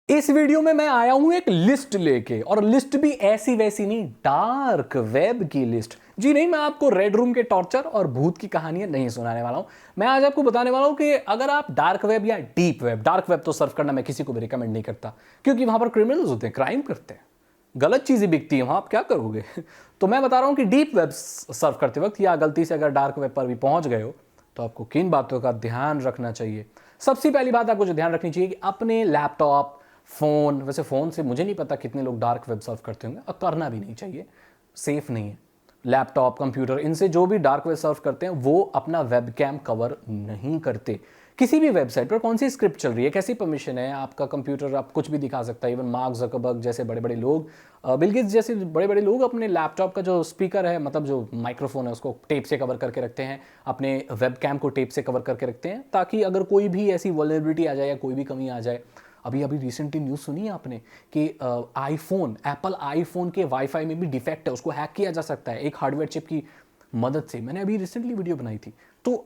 इस वीडियो में मैं आया हूं एक लिस्ट लेके, और लिस्ट भी ऐसी वैसी नहीं, डार्क वेब की लिस्ट। जी नहीं, मैं आपको रेड रूम के टॉर्चर और भूत की कहानियां नहीं सुनाने वाला हूं। मैं आज आपको बताने वाला हूं कि अगर आप डार्क वेब या डीप वेब, डार्क वेब तो सर्फ करना मैं किसी को भी रिकमेंड नहीं करता, क्योंकि वहां पर क्रिमिनल्स होते हैं, क्राइम करते हैं, गलत चीजें बिकती हैं, वहां आप क्या करोगे। तो मैं बता रहा हूं कि डीप वेब सर्फ करते वक्त या गलती से अगर डार्क वेब पर भी पहुंच गए हो तो आपको किन बातों का ध्यान रखना चाहिए। सबसे पहली बात आपको जो ध्यान रखनी चाहिए कि अपने लैपटॉप, फोन, वैसे फोन से मुझे नहीं पता कितने लोग डार्क वेब सर्फ करते होंगे, और करना भी नहीं चाहिए, सेफ नहीं है। लैपटॉप, कंप्यूटर, इनसे जो भी डार्क वेब सर्फ करते हैं वो अपना वेबकैम कवर नहीं करते। किसी भी वेबसाइट पर कौन सी स्क्रिप्ट चल रही है, कैसी परमिशन है, आपका कंप्यूटर आप कुछ भी दिखा सकता है। इवन मार्क ज़करबर्ग जैसे बड़े बड़े लोग, बिल गेट्स जैसे बड़े बड़े लोग अपने लैपटॉप का जो स्पीकर है, मतलब जो माइक्रोफोन है, उसको टेप से कवर करके रखते हैं, अपने वेबकैम को टेप से कवर करके रखते हैं, ताकि अगर कोई भी ऐसी वल्नरेबिलिटी आ जाए या कोई भी कमी आ जाए। अभी अभी रिसेंटली न्यूज़ सुनी है आपने कि आईफोन, एप्पल आईफोन के वाईफाई में भी डिफेक्ट है, उसको हैक किया जा सकता है एक हार्डवेयर चिप की मदद से। मैंने अभी रिसेंटली वीडियो बनाई थी, तो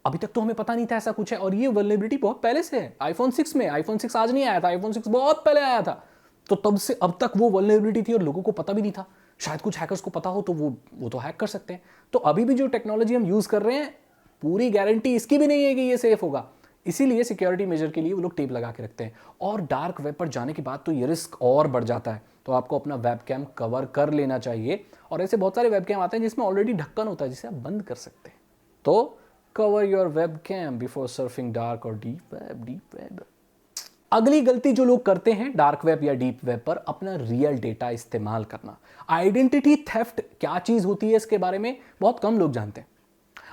अभी तक तो हमें पता नहीं था ऐसा कुछ है, और ये वल्नरेबिलिटी बहुत पहले से है आईफोन 6 में। आईफोन 6 आज नहीं आया था, आईफोन 6 बहुत पहले आया था, तो तब से अब तक वो वल्नरेबिलिटी थी और लोगों को पता भी नहीं था। शायद कुछ हैकर्स को पता हो तो वो तो हैक कर सकते हैं। तो अभी भी जो टेक्नोलॉजी हम यूज़ कर रहे हैं, पूरी गारंटी इसकी भी नहीं है कि ये सेफ होगा, इसीलिए सिक्योरिटी मेजर के लिए वो लोग टेप लगा के रखते हैं। और डार्क वेब पर जाने के बाद तो ये रिस्क और बढ़ जाता है, तो आपको अपना वेबकैम कवर कर लेना चाहिए। और ऐसे बहुत सारे वेबकैम आते हैं जिसमें ऑलरेडी ढक्कन होता है, जिसे आप बंद कर सकते हैं। तो cover your webcam before surfing dark और डीप वेब। अगली गलती जो लोग करते हैं डार्क वेब या डीप वेब पर, अपना रियल डेटा इस्तेमाल करना। आइडेंटिटी थेफ्ट क्या चीज होती है, इसके बारे में बहुत कम लोग जानते हैं,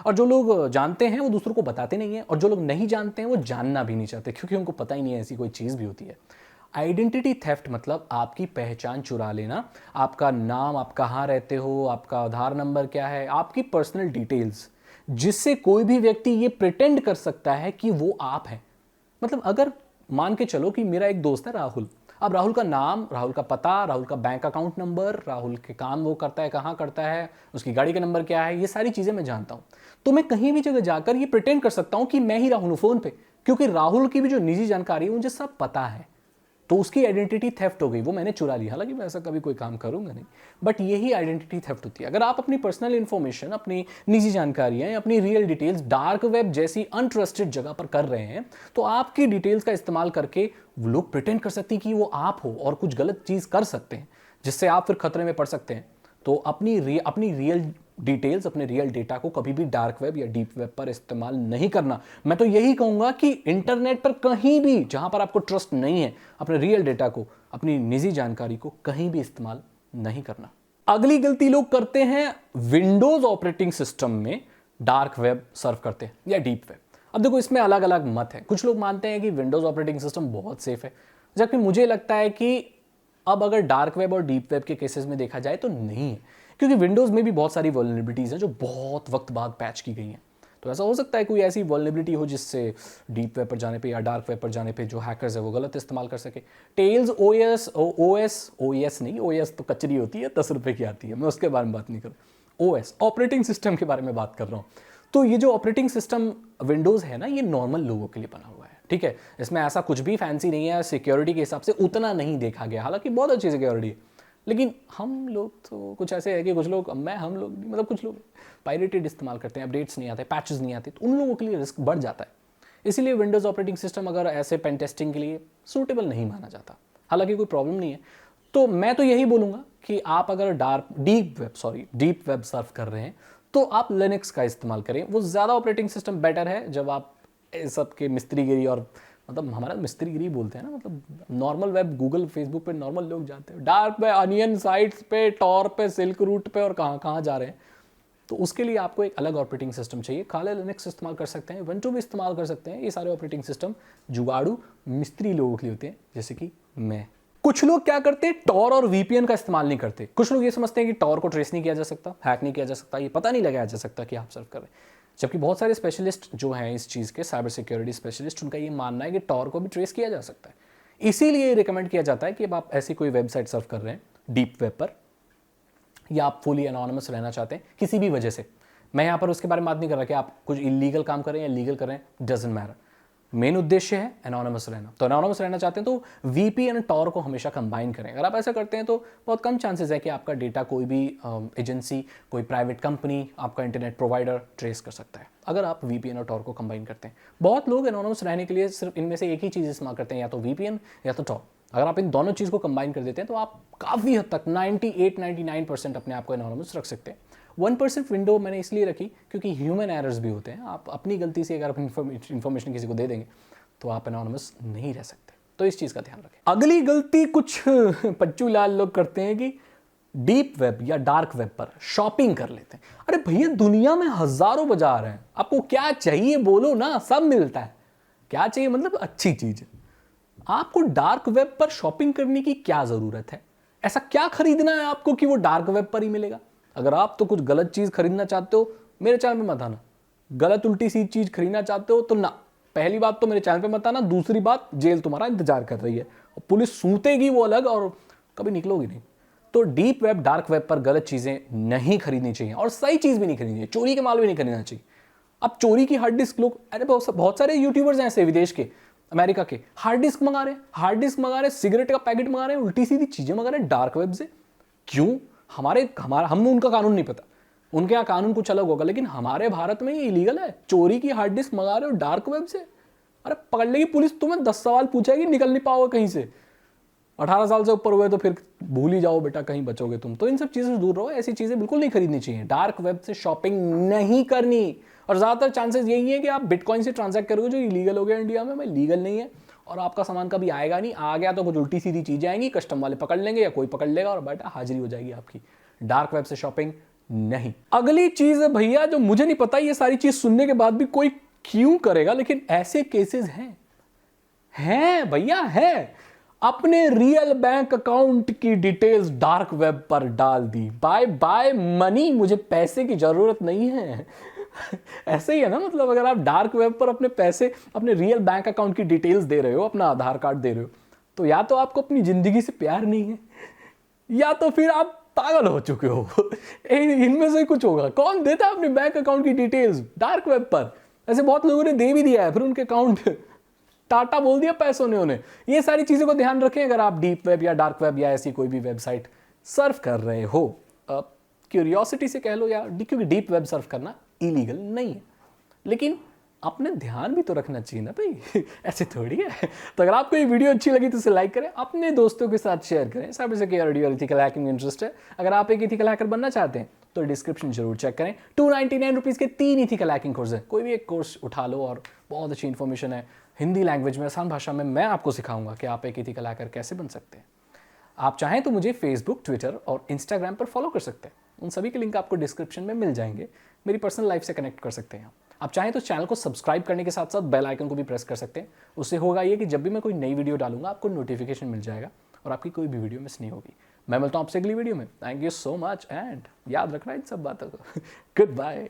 और जो लोग जानते हैं वो दूसरों को बताते नहीं हैं, और जो लोग नहीं जानते हैं वो जानना भी नहीं चाहते, क्योंकि उनको पता ही नहीं है ऐसी कोई चीज़ भी होती है। आइडेंटिटी थेफ्ट मतलब आपकी पहचान चुरा लेना। आपका नाम, आप कहाँ रहते हो, आपका आधार नंबर क्या है, आपकी पर्सनल डिटेल्स, जिससे कोई भी व्यक्ति ये प्रिटेंड कर सकता है कि वो आप हैं। मतलब अगर मान के चलो कि मेरा एक दोस्त है राहुल, अब राहुल का नाम, राहुल का पता, राहुल का बैंक अकाउंट नंबर, राहुल के काम वो करता है, कहाँ करता है, उसकी गाड़ी का नंबर क्या है, ये सारी चीज़ें मैं जानता हूँ। तो मैं कहीं भी जगह जाकर ये प्रिटेंड कर सकता हूँ कि मैं ही राहुल हूँ फ़ोन पे, क्योंकि राहुल की भी जो निजी जानकारी है मुझे सब पता है। तो उसकी आइडेंटिटी थेफ्ट हो गई, वो मैंने चुरा ली। हालांकि मैं ऐसा कभी कोई काम करूंगा नहीं, बट यही आइडेंटिटी थेफ्ट होती है। अगर आप अपनी पर्सनल इंफॉर्मेशन, अपनी निजी जानकारियां, अपनी रियल डिटेल्स डार्क वेब जैसी अनट्रस्टेड जगह पर कर रहे हैं, तो आपकी डिटेल्स का इस्तेमाल करके वो लोग प्रिटेंड कर सकते हैं कि वो आप हो और कुछ गलत चीज़ कर सकते हैं, जिससे आप फिर खतरे में पड़ सकते हैं। तो अपनी रियल डिटेल्स, अपने रियल डेटा को कभी भी डार्क वेब या डीप वेब पर इस्तेमाल नहीं करना। मैं तो यही कहूंगा कि इंटरनेट पर कहीं भी जहां पर आपको ट्रस्ट नहीं है, अपने रियल डेटा को, अपनी निजी जानकारी को कहीं भी इस्तेमाल नहीं करना। अगली गलती लोग करते हैं विंडोज ऑपरेटिंग सिस्टम में डार्क वेब सर्व करते हैं या डीप वेब। अब देखो, इसमें अलग अलग मत है। कुछ लोग मानते हैं कि विंडोज ऑपरेटिंग सिस्टम बहुत सेफ है, जबकि मुझे लगता है कि अब अगर डार्क वेब और डीप वेब के केसेस में देखा जाए तो नहीं है, क्योंकि विंडोज़ में भी बहुत सारी वल्नरेबिलिटीज़ हैं जो बहुत वक्त बाद पैच की गई हैं। तो ऐसा हो सकता है कोई ऐसी वल्नरेबिलिटी हो जिससे डीप वेब पर जाने पे या डार्क वेब पर जाने पे जो हैकर्स है वो गलत इस्तेमाल कर सके। टेल्स ओएस, ओएस नहीं, ओएस तो कचरी होती है, 10 रुपये की आती है, मैं उसके बारे में बात नहीं करूँ। ओएस, ऑपरेटिंग सिस्टम के बारे में बात कर रहा हूँ। तो ये जो ऑपरेटिंग सिस्टम विंडोज़ है ना, ये नॉर्मल लोगों के लिए बना हुआ है, ठीक है। इसमें ऐसा कुछ भी फैंसी नहीं है, सिक्योरिटी के हिसाब से उतना नहीं देखा गया, हालांकि बहुत अच्छी सिक्योरिटी है। लेकिन हम लोग तो कुछ ऐसे है कि कुछ लोग, हम लोग नहीं, मतलब कुछ लोग पायरेटेड इस्तेमाल करते हैं, अपडेट्स नहीं आते, पैचेस नहीं आते, तो उन लोगों के लिए रिस्क बढ़ जाता है। इसीलिए विंडोज़ ऑपरेटिंग सिस्टम अगर ऐसे पेन टेस्टिंग के लिए सूटेबल नहीं माना जाता, हालांकि कोई प्रॉब्लम नहीं है। तो मैं तो यही बोलूँगा कि आप अगर डीप वेब सर्फ कर रहे हैं तो आप लिनक्स का इस्तेमाल करें, वो ज़्यादा ऑपरेटिंग सिस्टम बेटर है। जब आप सबके मिस्त्रीगिरी, और मतलब हमारा मिस्त्रीगिरी बोलते हैं ना, मतलब नॉर्मल वेब, गूगल, फेसबुक पे नॉर्मल लोग जाते हैं, डार्क पे, अनियन साइट्स पे, टॉर पे, सिल्क रूट पे, और कहाँ कहाँ जा रहे हैं। तो उसके लिए आपको एक अलग ऑपरेटिंग सिस्टम चाहिए। खाली लिनक्स इस्तेमाल कर सकते हैं, वेंटो भी इस्तेमाल कर सकते हैं। ये सारे ऑपरेटिंग सिस्टम जुगाड़ू मिस्त्री लोगों के लिए होते हैं, जैसे कि मैं। कुछ लोग क्या करते हैं, टॉर और वीपीएन का इस्तेमाल नहीं करते। कुछ लोग ये समझते हैं कि टॉर को ट्रेस नहीं किया जा सकता, हैक नहीं किया जा सकता, ये पता नहीं लगाया जा सकता कि आप सर्व कर रहे हैं। जबकि बहुत सारे स्पेशलिस्ट जो हैं इस चीज़ के, साइबर सिक्योरिटी स्पेशलिस्ट, उनका ये मानना है कि टॉर को भी ट्रेस किया जा सकता है। इसीलिए रिकमेंड किया जाता है कि अब आप ऐसी कोई वेबसाइट सर्व कर रहे हैं डीप वेब पर, या आप फुली एनोनिमस रहना चाहते हैं किसी भी वजह से, मैं यहाँ पर उसके बारे में बात नहीं कर रहा कि आप कुछ इलीगल काम कर रहे हैं या लीगल कर रहे हैं, डजंट मैटर। मेन उद्देश्य है एनोनिमस रहना। तो एनोनिमस रहना चाहते हैं तो VPN और Tor को हमेशा कंबाइन करें। अगर आप ऐसा करते हैं तो बहुत कम चांसेस है कि आपका डेटा कोई भी एजेंसी, कोई प्राइवेट कंपनी, आपका इंटरनेट प्रोवाइडर ट्रेस कर सकता है अगर आप VPN और Tor को कंबाइन करते हैं। बहुत लोग एनोनिमस रहने के लिए सिर्फ इनमें से एक ही चीज़ इस्तेमाल करते हैं, या तो VPN या तो Tor। अगर आप इन दोनों चीज़ को कंबाइन कर देते हैं तो आप काफ़ी हद तक 98-99% अपने आप को एनोनिमस रख सकते हैं। 1% विंडो मैंने इसलिए रखी क्योंकि ह्यूमन एरर्स भी होते हैं। आप अपनी गलती से अगर अपनी इन्फॉर्मेशन किसी को दे देंगे तो आप एनोनिमस नहीं रह सकते। तो इस चीज़ का ध्यान रखें। अगली गलती कुछ पच्चू लाल लोग करते हैं कि डीप वेब या डार्क वेब पर शॉपिंग कर लेते हैं। अरे भैया, दुनिया में हजारों बाजार हैं, आपको क्या चाहिए बोलो ना, सब मिलता है। क्या चाहिए मतलब अच्छी चीज़ है। आपको डार्क वेब पर शॉपिंग करने की क्या ज़रूरत है? ऐसा क्या खरीदना है आपको कि वो डार्क वेब पर ही मिलेगा? अगर आप तो कुछ गलत चीज़ खरीदना चाहते हो मेरे चैनल पे मत आना। गलत उल्टी सी चीज़ खरीदना चाहते हो तो ना, पहली बात तो मेरे चैनल पे मत आना, दूसरी बात जेल तुम्हारा इंतजार कर रही है और पुलिस सूतेगी वो अलग, और कभी निकलोगी नहीं। तो डीप वेब, डार्क वेब पर गलत चीज़ें नहीं खरीदनी चाहिए और सही चीज़ भी नहीं खरीदनी चाहिए। चोरी के माल भी नहीं खरीदना चाहिए। अब चोरी की हार्ड डिस्क लोग, अरे बहुत सारे यूट्यूबर्स हैं ऐसे विदेश के, अमेरिका के, हार्ड डिस्क मंगा रहे हैं, सिगरेट का पैकेट मंगा रहे हैं, उल्टी सीधी चीजें मंगा रहे हैं डार्क वेब से। क्यों? हमें उनका कानून नहीं पता, उनके यहाँ कानून कुछ अलग होगा, लेकिन हमारे भारत में ये इलीगल है। चोरी की हार्ड डिस्क मंगा रहे हो डार्क वेब से, अरे पकड़ लेगी पुलिस, तुम्हें 10 सवाल पूछेगी, निकल नहीं पाओगे कहीं से। 18 साल से ऊपर हुए तो फिर भूल ही जाओ बेटा, कहीं बचोगे तुम। तो इन सब चीज़ों से दूर रहो, ऐसी चीज़ें बिल्कुल नहीं खरीदनी चाहिए। डार्क वेब से शॉपिंग नहीं करनी, और ज़्यादातर चांसेस यही है कि आप बिटकॉइन से ट्रांजैक्ट करोगे, जो इलीगल हो गया इंडिया में। लीगल नहीं है और आपका सामान कभी आएगा नहीं, आ गया तो कुछ उल्टी सीधी चीज़ें आएंगी, कस्टम वाले पकड़ लेंगे या कोई पकड़ लेगा और बेटा हाजिरी हो जाएगी आपकी। डार्क वेब से शॉपिंग नहीं। अगली चीज़ है भैया, जो मुझे नहीं पता ये सारी चीज़ सुनने के बाद भी कोई क्यों करेगा, लेकिन ऐसे केसेस हैं भैया, है। अपने रियल बैंक अकाउंट की डिटेल्स डार्क वेब पर डाल दी, बाय बाय मनी, मुझे पैसे की जरूरत नहीं है। ऐसे ही है ना, मतलब अगर आप डार्क वेब पर अपने पैसे, अपने रियल बैंक अकाउंट की डिटेल्स दे रहे हो, अपना आधार कार्ड दे रहे हो, तो या तो आपको अपनी जिंदगी से प्यार नहीं है, या तो फिर आप पागल हो चुके हो। इनमें से कुछ होगा। कौन देता है अपने बैंक अकाउंट की डिटेल्स डार्क वेब पर? ऐसे बहुत लोगों ने दे भी दिया है, फिर उनके अकाउंट टाटा बोल दिया पैसों ने उन्हें। ये सारी चीज़ों को ध्यान रखें अगर आप डीप वेब या डार्क वेब या ऐसी कोई भी वेबसाइट सर्फ कर रहे हो। क्यूरियोसिटी से कह लो, या क्योंकि डीप वेब सर्फ करना इलीगल नहीं है, लेकिन अपने ध्यान भी तो रखना चाहिए ना भाई। ऐसे थोड़ी है। तो अगर आपको ये वीडियो अच्छी लगी तो इसे लाइक करें, अपने दोस्तों के साथ शेयर करें। साबित से एथिकल हैकिंग में इंटरेस्ट है, अगर आप एक एथिकल हैकर बनना चाहते हैं तो डिस्क्रिप्शन जरूर चेक करें। 299 रुपीज़ के 3 एथिकल हैकिंग कोर्स है, कोई भी एक कोर्स उठा लो और बहुत अच्छी इन्फॉर्मेशन है। हिंदी लैंग्वेज में, आसान भाषा में मैं आपको सिखाऊंगा कि आप एक एथिकल हैकर कैसे बन सकते हैं। आप चाहें तो मुझे फेसबुक, ट्विटर और इंस्टाग्राम पर फॉलो कर सकते हैं। उन सभी के लिंक आपको डिस्क्रिप्शन में मिल जाएंगे। मेरी पर्सनल लाइफ से कनेक्ट कर सकते हैं। आप चाहें तो चैनल को सब्सक्राइब करने के साथ साथ बेल आइकन को भी प्रेस कर सकते हैं। उससे होगा ये कि जब भी मैं कोई नई वीडियो डालूंगा आपको नोटिफिकेशन मिल जाएगा और आपकी कोई भी वीडियो मिस नहीं होगी। मैं मिलता हूं आपसे अगली वीडियो में। Thank you so much and याद रखना इन सब बातों को। Good bye.